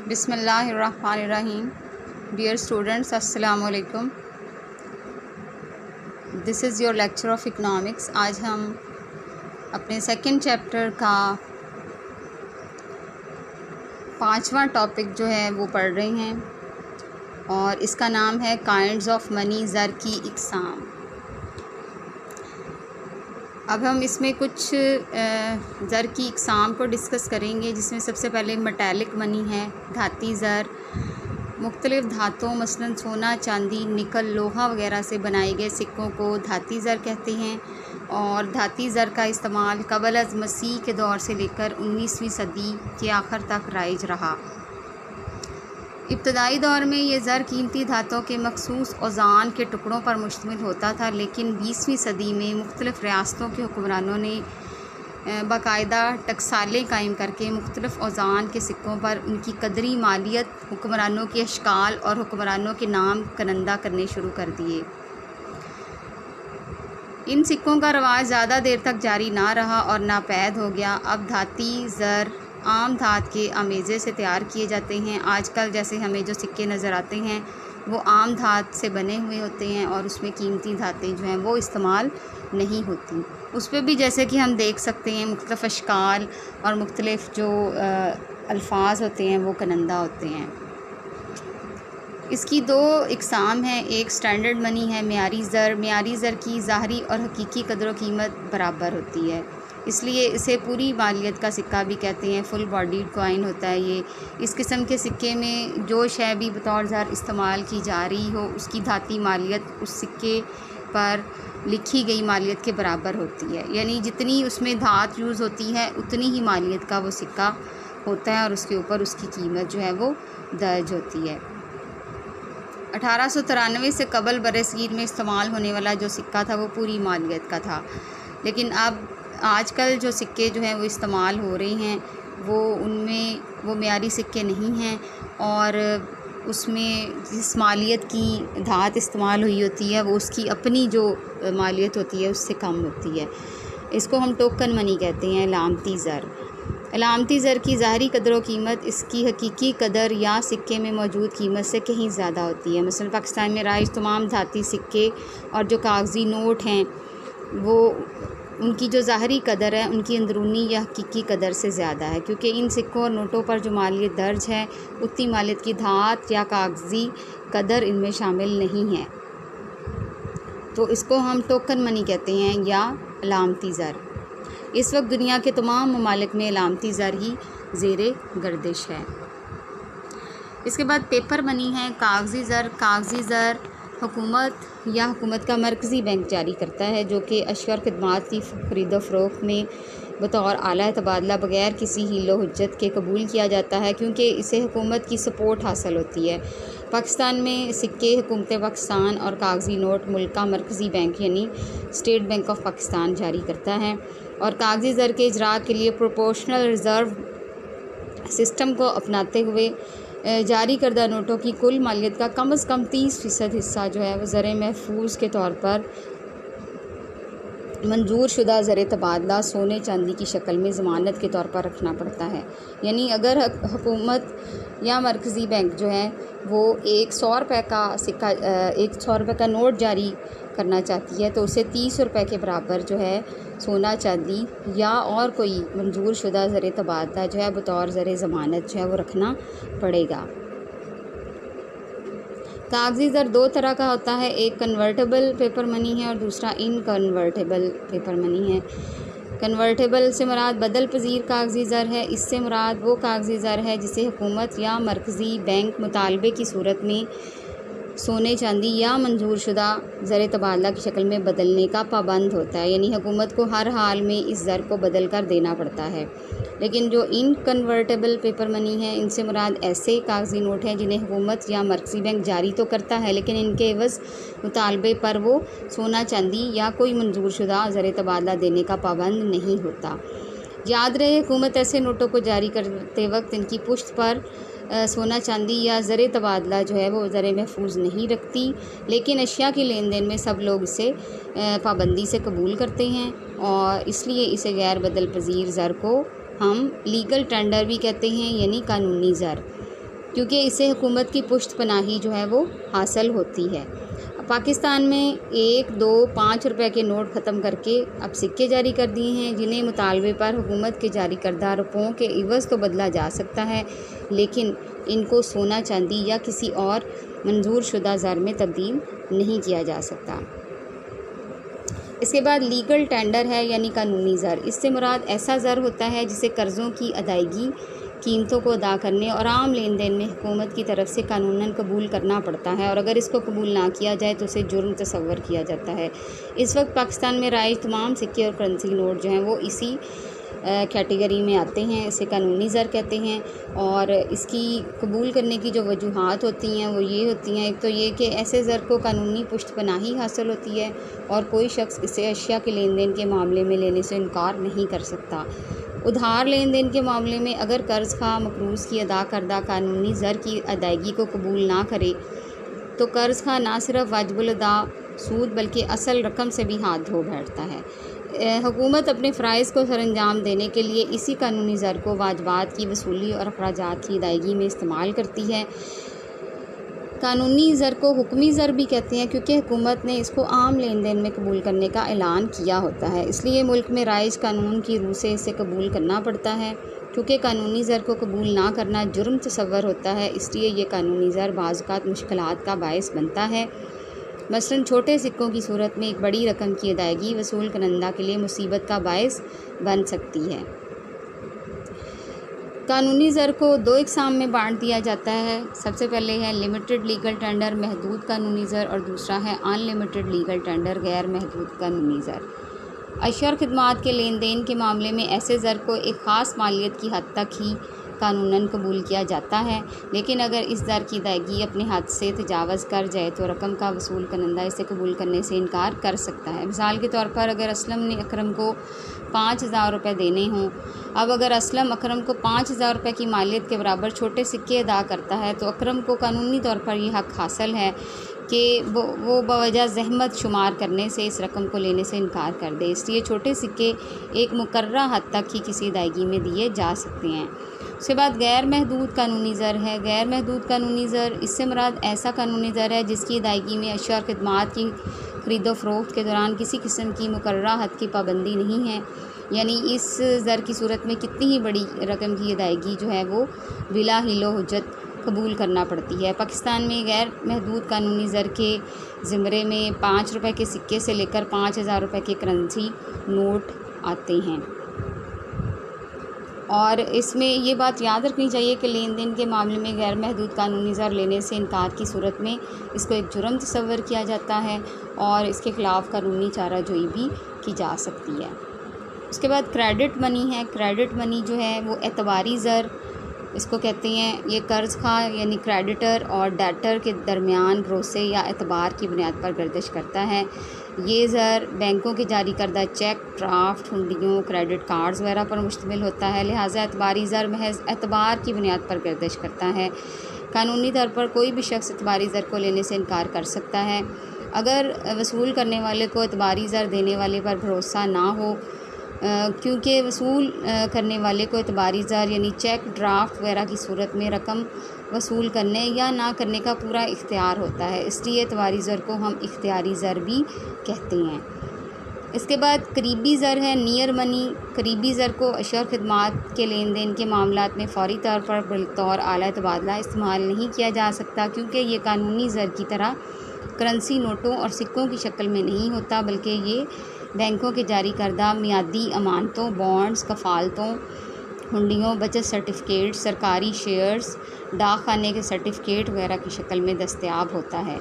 बिस्मिल्लाहिर्रहमानिर्रहीम। Dear students, अस्सलाम वालेकुम। This is your lecture of economics. आज हम अपने सेकंड चैप्टर का 5वां टॉपिक जो है वो पढ़ रहे हैं और इसका नाम है काइंड्स ऑफ मनी, ज़र की इकसाम। अब हम इसमें कुछ ज़र की इकसाम को डिस्कस करेंगे, जिसमें सबसे पहले मेटालिक मनी है, धाती ज़र। मुख्तलिफ़ धातुओं मसलन सोना, चांदी, निकल, लोहा वगैरह से बनाए गए सिक्कों को धाती ज़र कहते हैं। और धाती ज़र का इस्तेमाल क़ब्ल अज़ मसीह के दौर से लेकर 19वीं सदी के आखिर तक राइज रहा। इब्तदाई दौर में ये ज़र कीमती धातुओं के मखसूस औज़ान के टुकड़ों पर मुश्तमिल होता था, लेकिन 20वीं सदी में मुख्तलिफ़ रियासतों के हुक्मरानों ने बाकायदा टकसालें कायम करके मुख्तलिफ़ औज़ान के सिक्कों पर उनकी कदरी मालियत, हुक्मरानों के अशकाल और हुक्मरानों के नाम कनंदा करने शुरू कर दिए। इन सिक्कों का रवाज ज़्यादा देर तक जारी ना रहा और नापैद हो गया। अब धाती ज़र आम धात के आमेज़े से तैयार किए जाते हैं। आजकल जैसे हमें जो सिक्के नज़र आते हैं वो आम धात से बने हुए होते हैं और उसमें कीमती धातें जो हैं वो इस्तेमाल नहीं होती। उस पर भी जैसे कि हम देख सकते हैं मुख्तलिफ़ अशकाल और मुख्तलिफ़ जो अल्फाज होते हैं वो कनंदा होते हैं। इसकी दो इकसाम हैं। एक स्टैंडर्ड मनी है, मेयारी ज़र। मेयारी ज़र की ज़ाहरी और हकीकी कदर व कीमत बराबर होती है, इसलिए इसे पूरी मालियत का सिक्का भी कहते हैं। फुल बॉडीड कॉइन होता है ये। इस किस्म के सिक्के में जो शय भी बतौर ज़र इस्तेमाल की जा रही हो उसकी धाती मालियत उस सिक्के पर लिखी गई मालियत के बराबर होती है, यानी जितनी उसमें धात यूज़ होती है उतनी ही मालियत का वो सिक्का होता है और उसके ऊपर उसकी कीमत जो है वो दर्ज होती है। 1893 से कबल बरसगीर में इस्तेमाल होने वाला जो सिक्का था वो पूरी मालियत का था, लेकिन अब आजकल जो सिक्के जो हैं वो इस्तेमाल हो रहे हैं वो उनमें वो मेयारी सिक्के नहीं हैं और उसमें जिस मालियत की धात इस्तेमाल हुई होती है वो उसकी अपनी जो मालियत होती है उससे कम होती है। इसको हम टोकन मनी कहते हैं, अलामती ज़र। अलामती ज़र की ज़ाहरी कदर व कीमत इसकी हकीकी कदर या सिक्के में मौजूद कीमत से कहीं ज़्यादा होती है। मसलन पाकिस्तान में राइज तमाम धाती सिक्के और जो कागज़ी नोट हैं वो उनकी जो ज़ाहरी कदर है उनकी अंदरूनी या हकीकी कदर से ज़्यादा है, क्योंकि इन सिक्कों और नोटों पर जो मालियत दर्ज है उतनी मालियत की धात या कागज़ी कदर इनमें शामिल नहीं है, तो इसको हम टोकन मनी कहते हैं या अलामती ज़र। इस वक्त दुनिया के तमाम ममालिक में अलामती ज़र ही ज़ेरे गर्दिश है। इसके बाद पेपर मनी है, कागज़ी ज़र। कागज़ी ज़र हुकूमत या हुकूमत का मरकज़ी बैंक जारी करता है, जो कि अशिया और खिदमात की ख़रीदो फ़रोख्त में बतौर आला तबादला बग़ैर किसी हीलो हुज्जत के कबूल किया जाता है, क्योंकि इसे हुकूमत की सपोर्ट हासिल होती है। पाकिस्तान में सिक्के हुकूमत पाकिस्तान और कागज़ी नोट मुल्क का मरकज़ी बैंक यानी स्टेट बैंक ऑफ पाकिस्तान जारी करता है और कागज़ी ज़र के इजरा के लिए प्रोपोर्शनल रिज़र्व सिस्टम को अपनाते हुए जारी करदा नोटों की कुल मालियत का कम से कम 30% हिस्सा जो है वो ज़र महफूज के तौर पर मंजूर शुदा ज़र तबादला सोने चांदी की शक्ल में ज़मानत के तौर पर रखना पड़ता है। यानी अगर हुकूमत या मरकज़ी बैंक जो है वो एक 100 रुपये का सिक्का, एक 100 रुपये का नोट जारी करना चाहती है तो उसे 30 रुपये के बराबर जो है सोना चांदी या और कोई मंजूर शुदा ज़र तबादला जो है बतौर ज़र ज़मानत जो है वो रखना पड़ेगा। कागज़ी ज़र दो तरह का होता है, एक कन्वर्टेबल पेपर मनी है और दूसरा इनकन्वर्टेबल पेपर मनी है। कन्वर्टेबल से मुराद बदल पजीर कागज़ी ज़र है। इससे मुराद वो कागज़ी ज़र है जिसे हुकूमत या मरकज़ी बैंक मुतालबे की सूरत में सोने चांदी या मंजूर शुदा ज़र तबादला की शक्ल में बदलने का पाबंद होता है, यानी हुकूमत को हर हाल में इस ज़र को बदल कर देना पड़ता है। लेकिन जो इनकन्वर्टेबल पेपर मनी है इनसे मुराद ऐसे कागज़ी नोट हैं जिन्हें हुकूमत या मरकज़ी बैंक जारी तो करता है, लेकिन इनके एवज़ मुतालबे पर वो सोना चांदी या कोई मंजूर शुदा ज़र तबादला देने का पाबंद नहीं होता। याद रहे, हुकूमत ऐसे नोटों को जारी करते वक्त इनकी पुश्त पर सोना चांदी या ज़र तबादला जो है वो ज़र महफूज नहीं रखती, लेकिन अशिया के लेन देन में सब लोग इसे पाबंदी से कबूल करते हैं और इसलिए इसे गैर बदल पजीर ज़र को हम लीगल टेंडर भी कहते हैं, यानी कानूनी ज़र। क्योंकि इससे हुकूमत की पुश्त पनाही जो है वो हासिल होती है। पाकिस्तान में 1, 2, 5 रुपए के नोट ख़त्म करके अब सिक्के जारी कर दिए हैं, जिन्हें मुतालबे पर हुकूमत के जारी करदा रुपयों के इवज़ तो बदला जा सकता है, लेकिन इनको सोना चांदी या किसी और मंजूर शुदा ज़र में तब्दील नहीं किया जा सकता। इसके बाद लीगल टेंडर है, यानी कानूनी ज़र। इससे मुराद ऐसा ज़र होता है जिसे कर्ज़ों की अदायगी, कीमतों को अदा करने और आम लेन देन में हुकूमत की तरफ से कानूनन कबूल करना पड़ता है, और अगर इसको कबूल ना किया जाए तो उसे जुर्म तस्वर किया जाता है। इस वक्त पाकिस्तान में राइज तमाम सिक्के और करेंसी नोट जो हैं वो इसी कैटेगरी में आते हैं। इसे कानूनी ज़र कहते हैं, और इसकी कबूल करने की जो वजूहात होती हैं वो ये होती हैं। एक तो ये कि ऐसे ज़र को कानूनी पुश्त पनाही हासिल होती है और कोई शख्स इसे अशिया के लेन देन के मामले में लेने से इनकार नहीं कर सकता। उधार लेन देन के मामले में अगर कर्ज़ खा मकरूज़ की अदा करदा कानूनी ज़र की अदायगी को कबूल ना करे तो कर्ज़ खा ना सिर्फ वाजिबुल अदा सूद बल्कि असल रकम से भी हाथ धो बैठता है। हुकूमत अपने फ़राइज़ को सरअंजाम देने के लिए इसी कानूनी ज़र को वाजबात की वसूली और अखराजात की अदायगी में इस्तेमाल करती है। कानूनी ज़र को हुक्मी ज़र भी कहते हैं, क्योंकि हुकूमत ने इसको आम लेन देन में कबूल करने का ऐलान किया होता है, इसलिए मुल्क में राइज कानून की रूह से इसे कबूल करना पड़ता है। क्योंकि कानूनी ज़र को कबूल ना करना जुर्म तस्वर होता है, इसलिए ये कानूनी ज़र बाज़ औक़ात मुश्किलात का बायस बनता है। मसलन छोटे सिक्कों की सूरत में एक बड़ी रकम की अदायगी वसूल करंदा के लिए मुसीबत का बायस बन सकती है। कानूनी ज़र को 2 इक़साम में बांट दिया जाता है। सबसे पहले है लिमिटेड लीगल टेंडर महदूद कानूनी ज़र, और दूसरा है अनलिमिटेड लीगल टेंडर गैर महदूद कानूनी ज़र। अशिया और खिदमात के लेन देन के मामले में ऐसे ज़र को एक ख़ास मालियत की हद तक ही कानूनन कबूल किया जाता है, लेकिन अगर इस ज़र की अदायगी अपने हद से तजावज़ कर जाए तो रकम का वसूल करंदा इसे कबूल करने से इनकार कर सकता है। मिसाल के तौर पर अगर असलम ने अकरम को 5,000 रुपये देने हों, अब अगर असलम अकरम को 5,000 रुपये की मालियत के बराबर छोटे सिक्के अदा करता है तो अकरम को कानूनी तौर पर यह हक़ हासिल है कि वो बवजह ज़हमत शुमार करने से इस रकम को लेने से इनकार कर दे। इसलिए छोटे सिक्के एक मुकर्ररा हद तक ही किसी अदायगी में दिए जा सकते हैं। उसके बाद गैर महदूद कानूनी ज़र है। गैर महदूद कानूनी ज़र, इससे मुराद ऐसा कानूनी ज़र है जिसकी अदायगी में अशिया और खिदमात की खरीदो फ़रोख्त के दौरान किसी किस्म की मुकर्ररा हद की पाबंदी नहीं है, यानी इस ज़र की सूरत में कितनी ही बड़ी रकम की अदायगी जो है वो बिला हिलो हुज्जत कबूल करना पड़ती है। पाकिस्तान में गैर महदूद कानूनी ज़र के ज़िमरे में 5 रुपये के सिक्के से लेकर 5,000 रुपये के करेंसी नोट आते हैं, और इसमें ये बात याद रखनी चाहिए कि लेन देन के मामले में गैर महदूद कानूनी ज़र लेने से इनकार की सूरत में इसको एक जुर्म तस्वर किया जाता है और इसके ख़िलाफ़ कानूनी चाराजोई भी की जा सकती है। उसके बाद क्रेडिट मनी है। क्रेडिट मनी जो है वो एतबारी ज़र इसको कहते हैं। ये कर्ज़ खा यानी क्रेडिटर और डेटर के दरमियान भरोसे या एतबार की बुनियाद पर गर्दिश करता है। ये ज़र बैंकों के जारी करदा चेक, ड्राफ्ट, हुंडियों, क्रेडिट कार्ड्स वगैरह पर मुश्तमिल होता है, लिहाजा एतबारी ज़र महज एतबार की बुनियाद पर गर्दिश करता है। कानूनी तौर पर कोई भी शख्स एतबारी ज़र को लेने से इनकार कर सकता है। अगर वसूल करने वाले को एतबारी ज़र देने वाले पर भरोसा ना हो, क्योंकि वसूल करने वाले को एतबारी ज़र यानी चेक, ड्राफ्ट वगैरह की सूरत में रकम वसूल करने या ना करने का पूरा इख्तियार होता है, इसलिए एतबारी ज़र को हम इख्तियारी ज़र भी कहते हैं। इसके बाद करीबी ज़र है, नियर मनी। करीबी ज़र को अशिया और खिदमात के लेन देन के मामलात में फ़ौरी तौर पर बतौर आला तबादला इस्तेमाल नहीं किया जा सकता, क्योंकि ये कानूनी ज़र की तरह करेंसी नोटों और सिक्कों की शक्ल में नहीं होता, बल्कि ये बैंकों के जारी करदा मियादी अमानतों, बॉन्ड्स, कफ़ालतों, हुंडियों, बचत सर्टिफिकेट, सरकारी शेयर्स, डाक खाने के सर्टिफिकेट वगैरह की शक्ल में दस्तयाब होता है,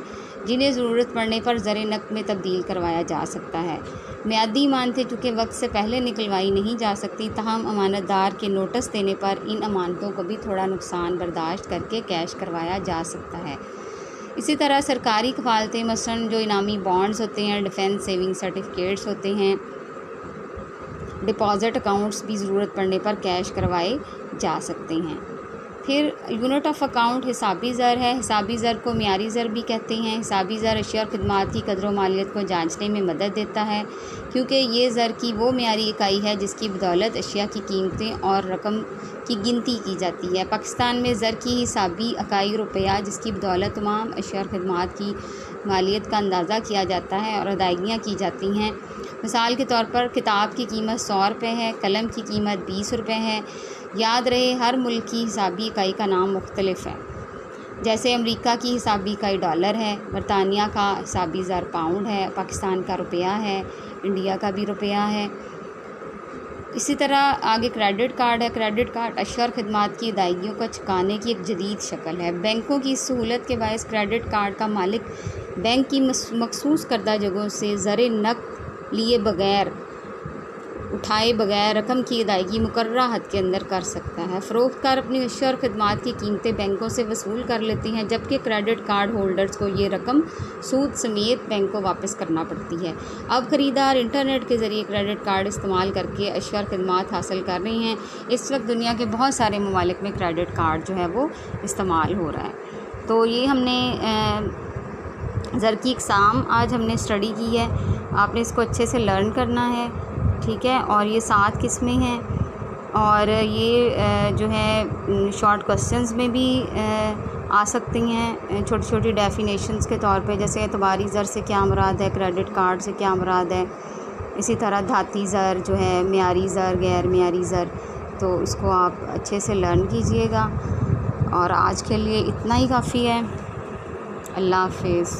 जिन्हें ज़रूरत पड़ने पर ज़र नक़द में तब्दील करवाया जा सकता है। मियादी अमानतें चूँकि वक्त से पहले निकलवाई नहीं जा सकती, तहम अमानतदार के नोटिस देने पर इन अमानतों को भी थोड़ा नुकसान बर्दाश्त करके कैश करवाया जा सकता है। इसी तरह सरकारी कफ़ालतें, मसलन जो इनामी बॉन्ड्स होते हैं, डिफेंस सेविंग सर्टिफिकेट्स होते हैं, डिपॉज़िट अकाउंट्स भी ज़रूरत पड़ने पर कैश करवाए जा सकते हैं। फिर यूनिट ऑफ अकाउंट हिसाबी ज़र है। हिसाबी ज़र को मियारी ज़र भी कहते हैं। हिसाबी ज़र अशिया और खिदमात की कदर व मालियत को जांचने में मदद देता है, क्योंकि ये ज़र की वो मियारी इकाई है जिसकी बदौलत अशिया की कीमतें और रकम की गिनती की जाती है। पाकिस्तान में ज़र की हिसाबी इकाई रुपया, जिसकी बदौलत तमाम अशिया और खिदमात की मालियत का अंदाज़ा किया जाता है और अदायगियाँ की जाती हैं। मिसाल के तौर पर किताब की कीमत 100 रुपये है, कलम की कीमत 20 रुपये है। याद रहे, हर मुल्क की हिसाबी इकाई का नाम मुख्तलिफ है। जैसे अमेरिका की हिसाबी इकाई डॉलर है, बरतानिया का हिसाबी ज़र पाउंड है, पाकिस्तान का रुपया है, इंडिया का भी रुपया है। इसी तरह आगे क्रेडिट कार्ड है। क्रेडिट कार्ड अशिया और खिदमात की अदायगियों को चुकाने की एक जदीद शक्ल है। बैंकों की इस सहूलत के बायस क्रेडिट कार्ड का मालिक बैंक की मखसूस करदा जगहों से ज़र नक़द लिए बगैर, उठाए बगैर रकम की अदायगी मुकर्ररा हद के अंदर कर सकता है। फ़रोख्तकार अपनी अशिया और खिदमात की कीमतें बैंकों से वसूल कर लेते हैं, जबकि क्रेडिट कार्ड होल्डर्स को ये रकम सूद समेत बैंक को वापस करना पड़ती है। अब ख़रीदार इंटरनेट के ज़रिए क्रेडिट कार्ड इस्तेमाल करके अशिया और खिदमात हासिल कर रहे हैं। इस वक्त दुनिया के बहुत सारे ममालिक में क्रेडिट कार्ड जो है वो इस्तेमाल हो रहा है। तो ये हमने ज़र की इक़साम आज हमने स्टडी की है। आपने इसको अच्छे से लर्न करना है, ठीक है। और ये 7 किस्में हैं और ये जो है शॉर्ट क्वेश्चंस में भी आ सकती हैं, छोटी छोटी डेफिनेशंस के तौर पे, जैसे एतबारी ज़र से क्या मुराद है, क्रेडिट कार्ड से क्या मुराद है। इसी तरह धाती ज़र जो है, मियारी ज़र, गैर मियारी ज़र, तो इसको आप अच्छे से लर्न कीजिएगा। और आज के लिए इतना ही काफ़ी है। अल्लाह हाफ़िज़।